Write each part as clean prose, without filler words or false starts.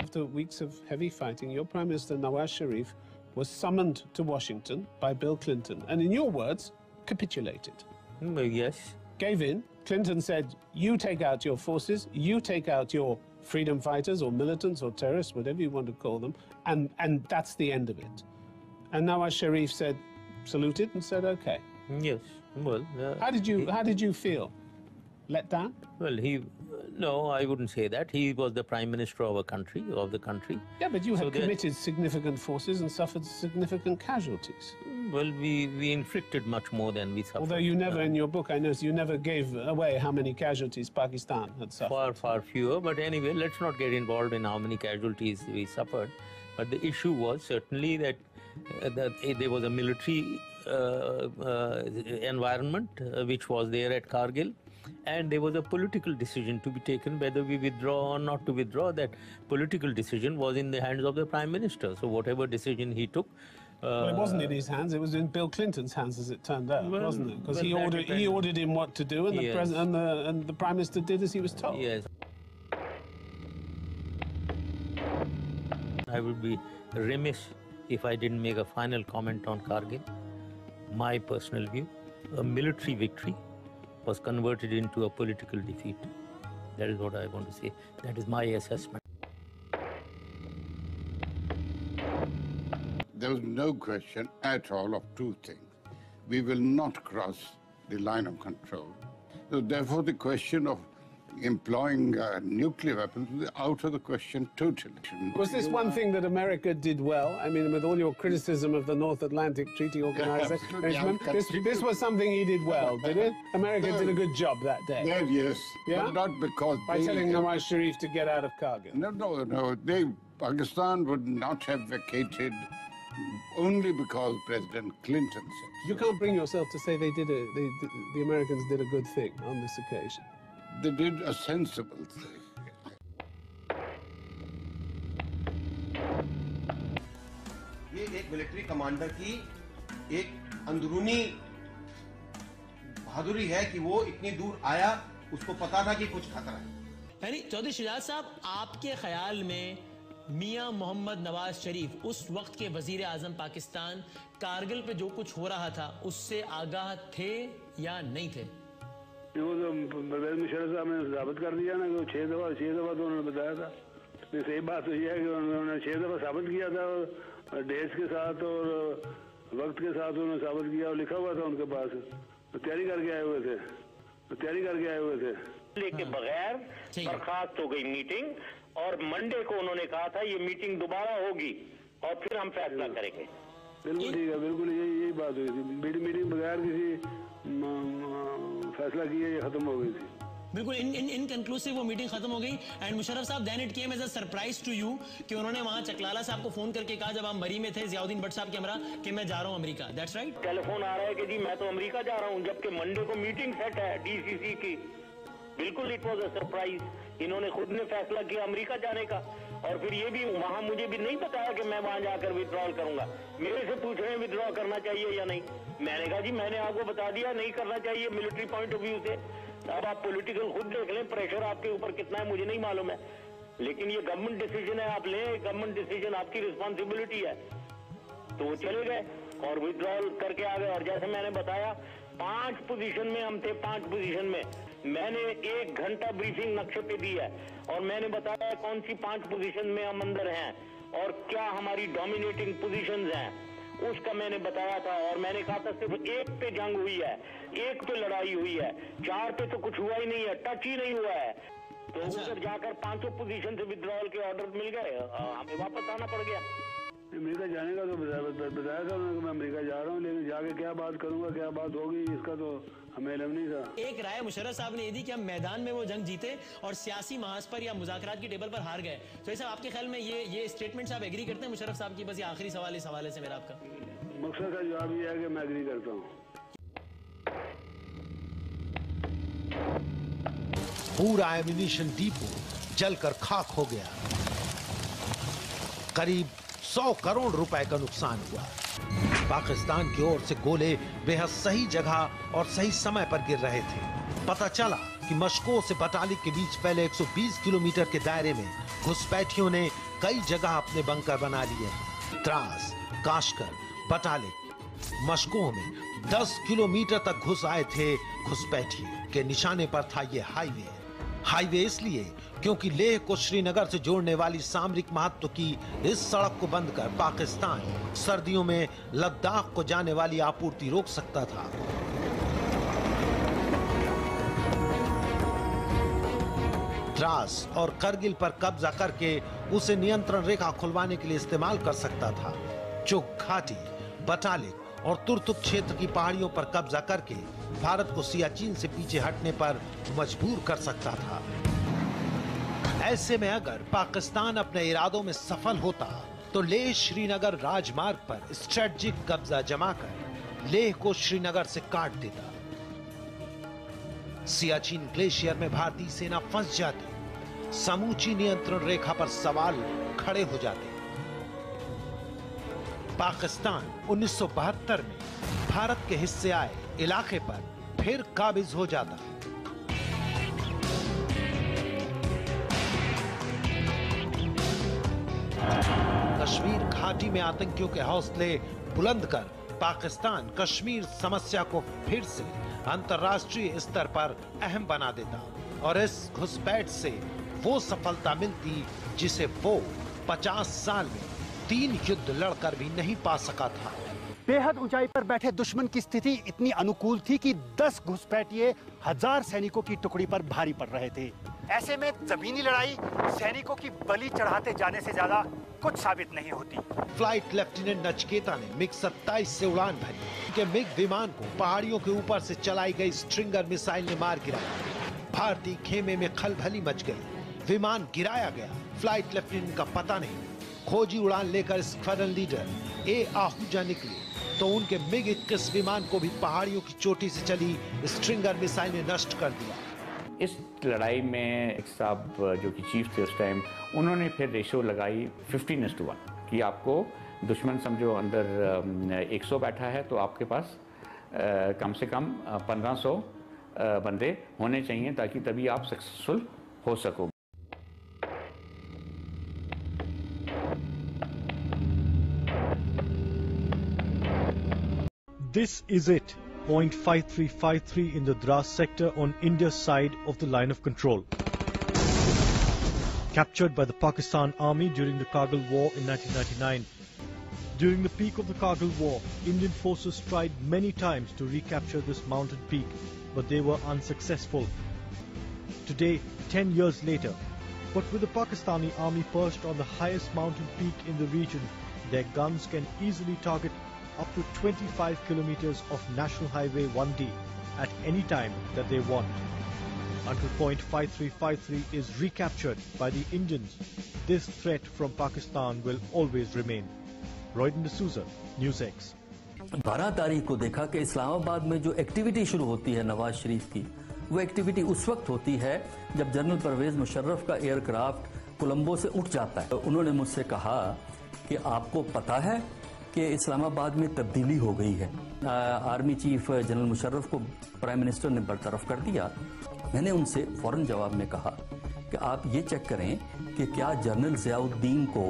after weeks of heavy fighting, your Prime Minister Nawaz Sharif was summoned to Washington by Bill Clinton and, in your words, capitulated. Yes. Gave in. Clinton said, you take out your forces, you take out your freedom fighters or militants or terrorists, whatever you want to call them, and that's the end of it. And Nawaz Sharif said, saluted and said, okay. Yes. Well, how did you feel? Let down? Well, no, I wouldn't say that. He was the Prime Minister of the country. Yeah, but you had committed significant forces and suffered significant casualties. Well, we inflicted much more than we suffered. Although you never, in your book, I noticed you never gave away how many casualties Pakistan had suffered. Far fewer. But anyway, let's not get involved in how many casualties we suffered. But the issue was certainly that there was a military environment which was there at Kargil. And there was a political decision to be taken whether we withdraw or not to withdraw. That political decision was in the hands of the Prime Minister. So whatever decision he took... well, it wasn't in his hands. It was in Bill Clinton's hands, as it turned out, wasn't it? Because he ordered him what to do, and the President and the Prime Minister did as he was told. Yes. I would be remiss if I didn't make a final comment on Kargil. My personal view, a military victory was converted into a political defeat. That is what I want to say. That is my assessment. There was no question at all of two things. We will not cross the line of control. So therefore, the question of employing nuclear weapons was out of the question totally. Was this one thing that America did well? I mean, with all your criticism of the North Atlantic Treaty Organization, this was something he did well, did it? America did a good job that day. Yes, but not because by telling Nawaz Sharif to get out of Kargil. No. Pakistan would not have vacated only because President Clinton said so. You can't bring yourself to say the Americans did a good thing on this occasion. They did a sensible thing. ये एक military commander की एक अंदरूनी बहादुरी है कि वो इतनी दूर आया, उसको पता था कि कुछ खतरा है। यानी चौधरी शुजात साहब, आपके ख्याल में मियां मोहम्मद नवाज शरीफ उस वक्त के वजीर आजम पाकिस्तान कारगिल पे जो कुछ हो रहा था उससे आगाह थे या नहीं थे? वो तो परवेज मुशर्रफ साहब ने साबित कर दिया ना कि 6 दफा तो उन्होंने बताया था। सही बात तो ये है कि उन्होंने 6 दफा साबित किया था, और डेट्स के साथ और वक्त के साथ उन्होंने साबित किया और लिखा हुआ था उनके पास। तो तैयारी करके आए हुए थे। लेके बगैर बर्खास्त हो गई मीटिंग, और मंडे को उन्होंने कहा था ये मीटिंग दोबारा होगी और फिर हम फैसला करेंगे। बिल्कुल ठीक है, बिल्कुल यही बात हुई थी। मीटिंग बगैर किसी फैसला किए ये खत्म हो गई थी। बिल्कुल इनकंक्लूसिव वो मीटिंग खत्म हो गई। एंड मुशर्रफ साहब, then it came as a surprise to you कि उन्होंने वहां चकलाला साहब को फोन करके कहा, जब आप मरी में थे जियाउद्दीन भट्ट साहब के हमरा, कि मैं जा रहा हूं अमेरिका। That's right. टेलीफोन आ रहा है कि जी मैं तो अमेरिका जा रहा हूं, जबकि मंडे को मीटिंग सेट है डीसीसी की। बिल्कुल इट वाज अ सरप्राइज। इन्होंने खुद ने फैसला किया अमेरिका जाने का, और फिर ये भी वहां मुझे भी नहीं बताया कि मैं वहां जाकर विड्रॉल करूंगा। मेरे से पूछ रहे हैं विड्रॉ करना चाहिए या नहीं। मैंने कहा जी मैंने आपको बता दिया नहीं करना चाहिए मिलिट्री पॉइंट ऑफ व्यू से। अब आप पॉलिटिकल खुद देख लें, प्रेशर आपके ऊपर कितना है मुझे नहीं मालूम है, लेकिन ये गवर्नमेंट डिसीजन है, आप लें गवर्नमेंट डिसीजन, आपकी रिस्पॉन्सिबिलिटी है। तो वो चले गए और विड्रॉल करके आ गए। और जैसे मैंने बताया 5 पोजीशन में हम थे, 5 पोजीशन में मैंने 1 घंटा ब्रीफिंग नक्शे पे दी है, और मैंने बताया कौन सी 5 पोजीशन में हम अंदर हैं और क्या हमारी डोमिनेटिंग पोजीशंस हैं, उसका मैंने बताया था। और मैंने कहा था सिर्फ 1 पे जंग हुई है, 1 पे लड़ाई हुई है, 4 पे तो कुछ हुआ ही नहीं है, टच ही नहीं हुआ है। तो उधर जाकर 500 पोजीशन से विड्रॉल के ऑर्डर मिल गए, हमें वापस आना पड़ गया। अमेरिका जाने का तो बताया था उन्होंने कि मैं अमेरिका जा रहा हूँ, लेकिन जाके क्या बात करूंगा, क्या बात होगी, इसका तो हमें इल्म नहीं था। एक राय मुशर्रफ साहब ने ये दी कि हम मैदान में वो जंग जीते और सियासी महाज पर या मुज़ाकरात की टेबल पर हार गए। तो ऐसा आपके ख्याल में ये स्टेटमेंट आप एग्री करते हैं मुशर्रफ साहब की? बस ये आखिरी सवाल इस हवाले से मेरा आपका। मकसद का जवाब ये है कि मैं एग्री करता हूँ। पूरा एमिनिशन डिपो जलकर खाक हो गया, करीब 100 करोड़ रुपए का नुकसान हुआ। पाकिस्तान की ओर से गोले बेहद सही जगह और सही समय पर गिर रहे थे। पता चला कि मशकों से बटालिक के बीच फैले 120 किलोमीटर के दायरे में घुसपैठियों ने कई जगह अपने बंकर बना लिए हैं। द्रास, काशकर, बटालिक, मशकों में 10 किलोमीटर तक घुस आए थे घुसपैठी के निशाने पर था ये हाईवे इसलिए क्योंकि लेह को श्रीनगर से जोड़ने वाली सामरिक महत्व की इस सड़क को बंद कर पाकिस्तान सर्दियों में लद्दाख को जाने वाली आपूर्ति रोक सकता था। द्रास और करगिल पर कब्जा करके उसे नियंत्रण रेखा खुलवाने के लिए इस्तेमाल कर सकता था। चुग घाटी, बटालिक और तुर्तुक क्षेत्र की पहाड़ियों पर कब्जा करके भारत को सियाचिन से पीछे हटने पर मजबूर कर सकता था। ऐसे में अगर पाकिस्तान अपने इरादों में सफल होता तो लेह श्रीनगर राजमार्ग पर स्ट्रेटजिक कब्जा जमाकर लेह को श्रीनगर से काट देता। सियाचिन ग्लेशियर में भारतीय सेना फंस जाती, समूची नियंत्रण रेखा पर सवाल खड़े हो जाते। पाकिस्तान 1972 में भारत के हिस्से आए इलाके पर फिर काबिज हो जाता। कश्मीर घाटी में आतंकियों के हौसले बुलंद कर पाकिस्तान कश्मीर समस्या को फिर से अंतर्राष्ट्रीय स्तर पर अहम बना देता और इस घुसपैठ से वो सफलता मिलती जिसे वो 50 साल में 3 युद्ध लड़कर भी नहीं पा सका था। बेहद ऊंचाई पर बैठे दुश्मन की स्थिति इतनी अनुकूल थी कि 10 घुसपैठिए 1000 सैनिकों की टुकड़ी पर भारी पड़ रहे थे। ऐसे में जमीनी लड़ाई सैनिकों की बलि चढ़ाते जाने से ज्यादा कुछ साबित नहीं होती। फ्लाइट लेफ्टिनेंट नचकेता ने मिग 27 से उड़ान भरी कि मिग विमान को पहाड़ियों के ऊपर से चलाई गई स्ट्रिंगर मिसाइल ने मार गिराया। भारतीय खेमे में खलबली मच गई, विमान गिराया गया। फ्लाइट लेफ्टिनेंट का पता नहीं। खोजी उड़ान लेकर स्क्वाड्रन लीडर ए आहूजा निकले तो उनके मिग 21 विमान को भी पहाड़ियों की चोटी से चली स्ट्रिंगर मिसाइल ने नष्ट कर दिया। इस लड़ाई में एक साहब जो कि चीफ थे उस टाइम, उन्होंने फिर रेशो लगाई 15:1 कि आपको दुश्मन समझो अंदर 100 बैठा है तो आपके पास कम से कम 1500 बंदे होने चाहिए ताकि तभी आप सक्सेसफुल हो सको। This is it. Point 5353 in the Dras sector on India's side of the line of control. Captured by the Pakistan Army during the Kargil War in 1999. During the peak of the Kargil War, Indian forces tried many times to recapture this mountain peak, but they were unsuccessful. Today, 10 years later, but with the Pakistani Army perched on the highest mountain peak in the region, their guns can easily target up to 25 kilometers of National Highway 1D at any time that they want. Until point 5353 is recaptured by the Indians, this threat from Pakistan will always remain. Royden D'Souza, News X. 12 तारीख को देखा कि इस्लामाबाद में जो activity शुरू होती है नवाज शरीफ की, वो एक्टिविटी उस वक्त होती है जब जनरल परवेज मुशर्रफ का एयरक्राफ्ट कोलंबो से उठ जाता है। उन्होंने मुझसे कहा कि आपको पता है कि इस्लामाबाद में तब्दीली हो गई है। आर्मी चीफ जनरल मुशर्रफ को प्राइम मिनिस्टर ने बरतरफ कर दिया। मैंने उनसे फौरन जवाब में कहा कि आप ये चेक करें कि क्या जनरल ज़ियाउद्दीन को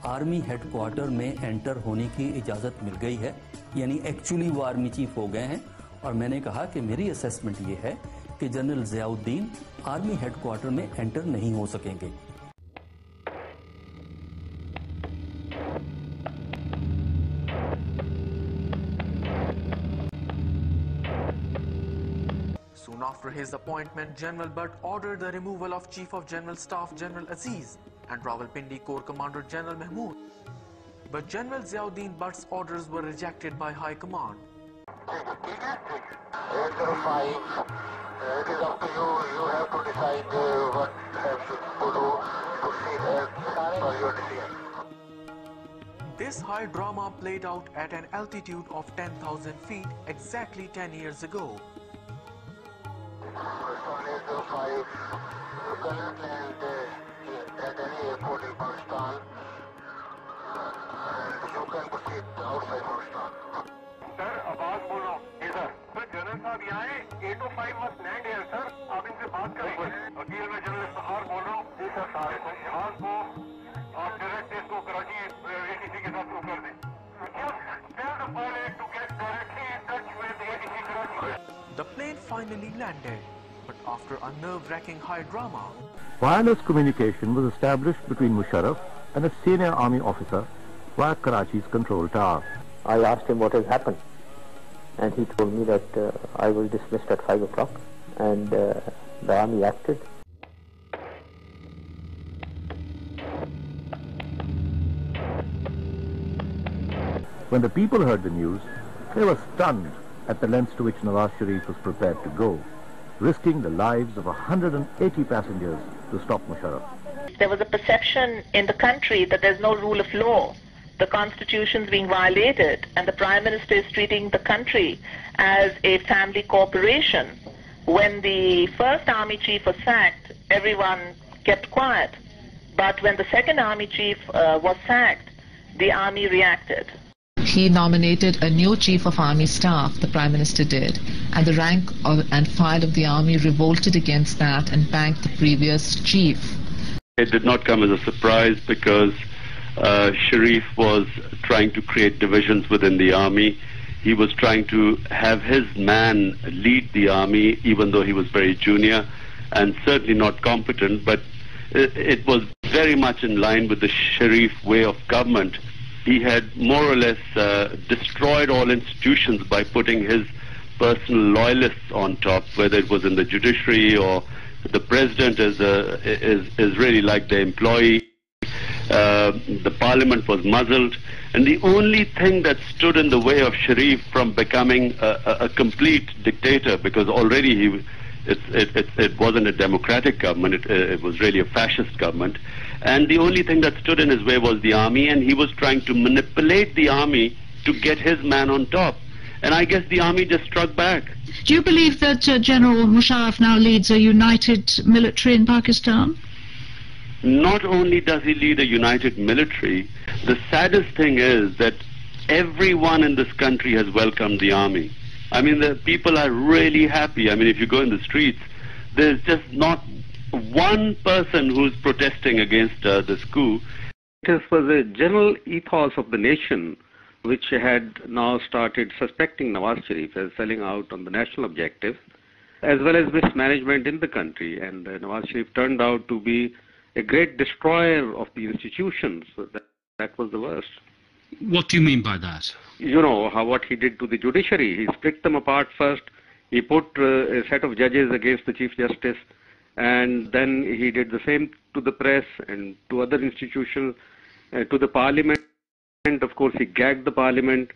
आर्मी हेडक्वार्टर में एंटर होने की इजाज़त मिल गई है, यानी एक्चुअली वो आर्मी चीफ हो गए हैं। और मैंने कहा कि मेरी असेसमेंट ये है कि जनरल ज़ियाउद्दीन आर्मी हेडक्वार्टर में एंटर नहीं हो सकेंगे। Soon after his appointment, General Butt ordered the removal of Chief of General Staff General Aziz and Rawalpindi Corps Commander General Mahmood. But General Ziauddin Butt's orders were rejected by High Command. 805, it is up to you. You have to decide what to do, proceed as per your decision. This high drama played out at an altitude of 10,000 feet exactly 10 years ago. 805, you cannot land at any airport in Pakistan. You can proceed outside Pakistan. Sir आवाज बोलो इधर। Sir general साहब यहाँ है 805 must land air sir, आप इनसे बात करेंगे। वकील मैं जर्नलिस्ट सहार बोल रहा हूँ। जी सर, जहाज को आप डायरेक्ट इसको कराची ATC के साथ शुरू कर दें। The plane finally landed, but after a nerve-wracking high drama, wireless communication was established between Musharraf and a senior army officer via Karachi's control tower. I asked him what has happened, and he told me that I was dismissed at 5 o'clock, and the army acted. When the people heard the news, they were stunned at the lengths to which Nawaz Sharif was prepared to go, risking the lives of 180 passengers to stop Musharraf. There was a perception in the country that there's no rule of law, the constitution's being violated, and the Prime Minister is treating the country as a family corporation. When the first army chief was sacked, everyone kept quiet. But when the second army chief was sacked, the army reacted. He nominated a new chief of army staff, the Prime Minister did, and the rank and file of the army revolted against that and backed the previous chief. It did not come as a surprise because Sharif was trying to create divisions within the army. He was trying to have his man lead the army, even though he was very junior and certainly not competent, but it was very much in line with the Sharif way of government. He had more or less destroyed all institutions by putting his personal loyalists on top, whether it was in the judiciary or the president is really like the employee. The parliament was muzzled, and the only thing that stood in the way of Sharif from becoming a complete dictator, because already it wasn't a democratic government, it was really a fascist government, and the only thing that stood in his way was the army, and he was trying to manipulate the army to get his man on top. And I guess the army just struck back. Do you believe that General Musharraf now leads a united military in Pakistan? Not only does he lead a united military, the saddest thing is that everyone in this country has welcomed the army. I mean, the people are really happy. I mean, if you go in the streets, there's just not one person who's protesting against this coup. It was a general ethos of the nation which had now started suspecting Nawaz Sharif as selling out on the national objective, as well as mismanagement in the country. And Nawaz Sharif turned out to be a great destroyer of the institutions. That was the worst. What do you mean by that? You know what he did to the judiciary. He split them apart first. He put a set of judges against the Chief Justice, and then he did the same to the press and to other institutions, to the parliament. And of course, he gagged the parliament.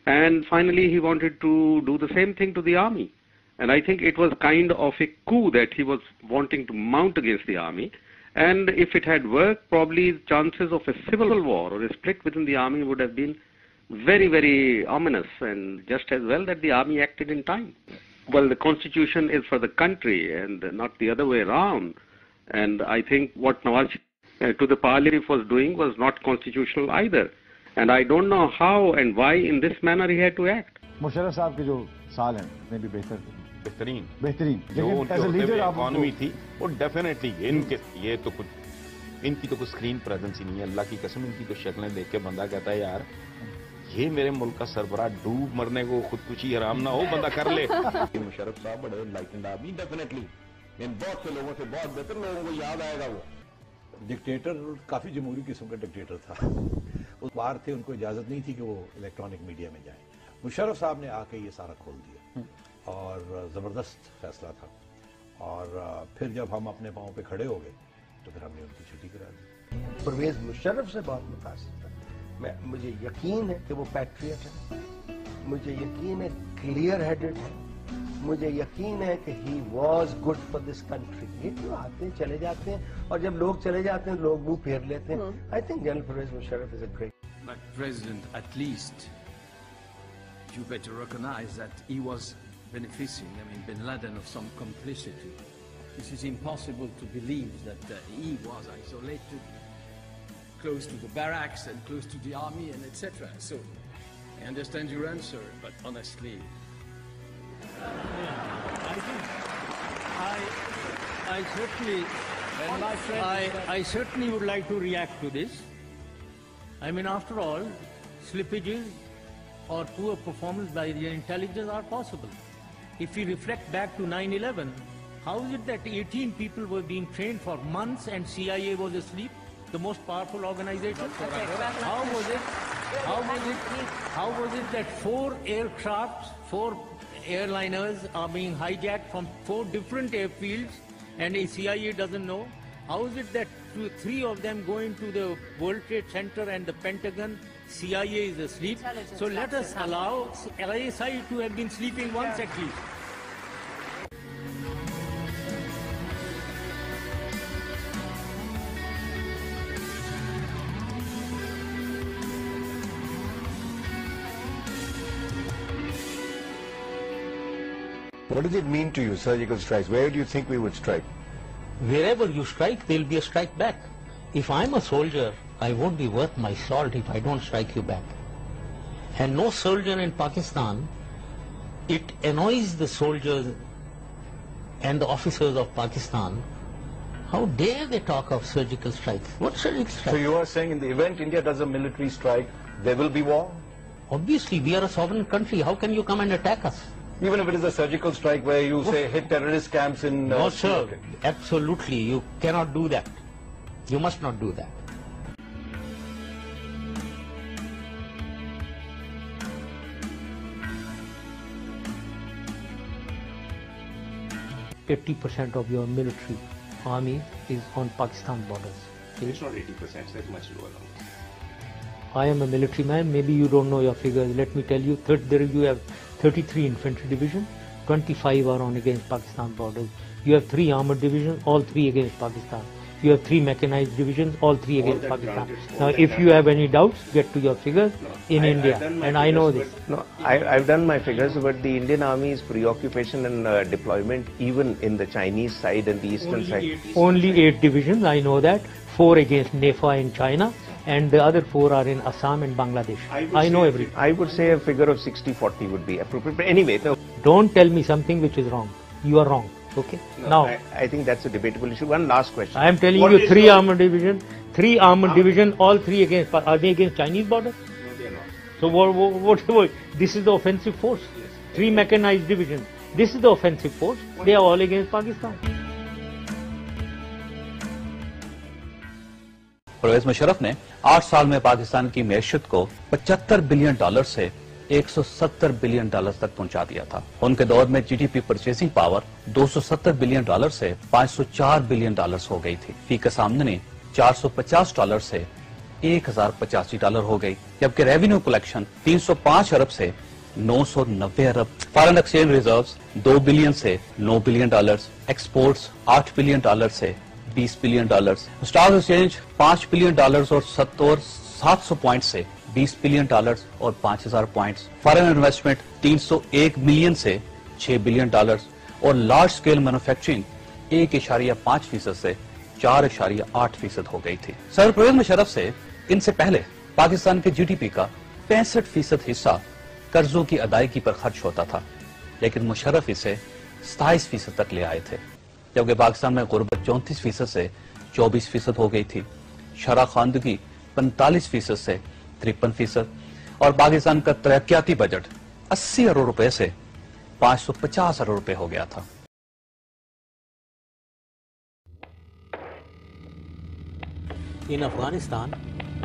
And finally, he wanted to do the same thing to the army. And I think it was kind of a coup that he was wanting to mount against the army. And if it had worked, probably the chances of a civil war or a split within the army would have been very, very ominous, and just as well that the army acted in time. Well, the constitution is for the country and not the other way around. And I think what Nawaz to the parliament was doing was not constitutional either. And I don't know how and why in this manner he had to act. Musharraf साहब के जो साल हैं में भी बेहतर बेहतरीन जो उनके इकोनॉमी थी वो डेफिनेटली ये तो कुछ इनकी तो कुछ स्क्रीन प्रेजेंस ही नहीं है। अल्लाह की कसम, इनकी तो शक्लें देख के बंदा कहता है यार ये मेरे मुल्क का सरबराह डूब मरने को खुदकुशी हराम ना हो, बंदा कर ले। मुशर्रफ साहब बड़े लाइटेंड आदमी, डेफिनेटली इन बहुत से लोगों से बहुत बेहतर लोगों को याद आएगा। वो डिक्टेटर काफी जमहूरी किस्म का डिक्टेटर था। उस बार थे, उनको इजाजत नहीं थी कि वो इलेक्ट्रॉनिक मीडिया में जाएं। मुशर्रफ साहब ने आके ये सारा खोल दिया और जबरदस्त फैसला था। और फिर जब हम अपने पांव पे खड़े हो गए तो फिर हमने उनकी छुट्टी करा दी। परवेज मुशर्रफ से बहुत मुतासिर था। मुझे यकीन है कि वो पैट्रियट है, मुझे यकीन है क्लियर हेडेड है, मुझे यकीन है कि he was good for this country. ये क्यों आते हैं चले जाते हैं, और जब लोग चले जाते हैं लोग मुंह फेर लेते हैं। I think general Pervez Musharraf is a great President, at least you better recognize that he was benefiting, Bin Laden, of some complicity. This is impossible to believe that he was isolated, close to the barracks and close to the army and etc. So, I understand your answer, but honestly... I think I certainly would like to react to this. I mean, after all, slippages or poor performance by the intelligence are possible. If we reflect back to 9/11, how is it that 18 people were being trained for months and CIA was asleep, the most powerful organization? How was it that 4 aircrafts, 4 airliners are being hijacked from 4 different airfields and a CIA doesn't know? How is it that 3 of them go into the World Trade Center and the Pentagon, CIA is asleep? So let us allow ISI to have been sleeping once at least. What does it mean to you, surgical strikes? Where do you think we would strike? Wherever you strike, there will be a strike back. If I'm a soldier, I won't be worth my salt if I don't strike you back. And no soldier in Pakistan, it annoys the soldiers and the officers of Pakistan. How dare they talk of surgical strikes? What surgical strike? So you are saying in the event India does a military strike, there will be war? Obviously, we are a sovereign country. How can you come and attack us? Even if it is a surgical strike where you say hit terrorist camps in... No, sir. Absolutely. You cannot do that. You must not do that. %80% of your military army is on Pakistan borders. It's not 80%, it's much lower. I am a military man, maybe you don't know your figures. Let me tell you, there you have 33 infantry division, 25 are on against Pakistan borders. You have 3 armored divisions, all 3 against Pakistan. You have 3 mechanized divisions, all 3 against Pakistan. Now, if you have any doubts, get to your figures in India, and I know this. No, I've done my figures, but the Indian Army's preoccupation and deployment, even in the Chinese side and the eastern side. Only 8 divisions, I know that. 4 against NEFA in China, and the other 4 are in Assam and Bangladesh. I know everything. I would say a figure of 60-40 would be appropriate. But anyway, no. Don't tell me something which is wrong. You are wrong. Okay. No, now, I think that's a debatable issue. One last question. I am telling you, 3 armored division, 3 armored division, all 3 against. Are they against Chinese border? No, they are not. So what? This is the offensive force. 3 mechanized divisions. This is the offensive force. They are all against Pakistan. Pervez Musharraf ने 8 साल में पाकिस्तान की मैशत को $75 billion से $170 billion तक पहुंचा दिया था। उनके दौर में जीडीपी परचेसिंग पावर $270 बिलियन से $504 बिलियन हो गई थी। फी का आमदनी $450 से $1085 हो गई, जबकि रेवेन्यू कलेक्शन 305 अरब से 990 अरब। फॉरेन एक्सचेंज रिजर्व्स 2 बिलियन से $9 बिलियन, एक्सपोर्ट्स $8 बिलियन से $20 बिलियन, स्टॉक एक्सचेंज $5 बिलियन और 700 पॉइंट से $20 बिलियन और 5000 पॉइंट्स। फॉरेन इन्वेस्टमेंट 301 मिलियन से $6 बिलियन और लार्ज स्केल मैन्युफैक्चरिंग 1.5% से 4.8% हो गई थी। सर परवेज मुशर्रफ से इनसे पहले पाकिस्तान के जीडीपी का 65% हिस्सा कर्जों की अदायगी पर खर्च होता था, लेकिन मुशर्रफ इसे 27% तक ले आए थे, जबकि पाकिस्तान में गुर्बत 34% से 24% हो गई थी, शरह खानदगी 45% से 53%, और पाकिस्तान का तरक्याती बजट 80 अरब रुपए से 550 अरब रुपए हो गया था। In Afghanistan,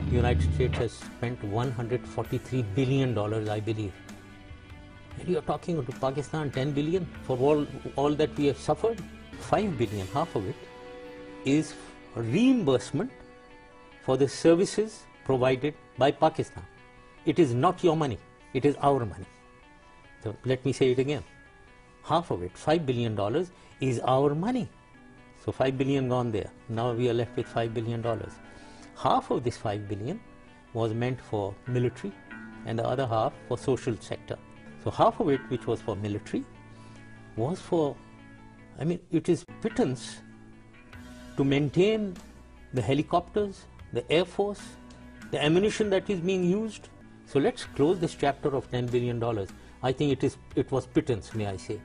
the United States has spent $143 billion, I believe. And you are talking to Pakistan 10 billion for all that we have suffered. 5 billion, half of it, is reimbursement for the services provided by Pakistan. It is not your money, it is our money. So let me say it again. Half of it, $5 billion, is our money. So 5 billion gone there. Now we are left with $5 billion. Half of this 5 billion was meant for military and the other half for social sector. So half of it, which was for military, was for, I mean, it is pittance to maintain the helicopters, the air force, the ammunition that is being used. So let's close this chapter of $10 billion. I think it was pittance, may I say.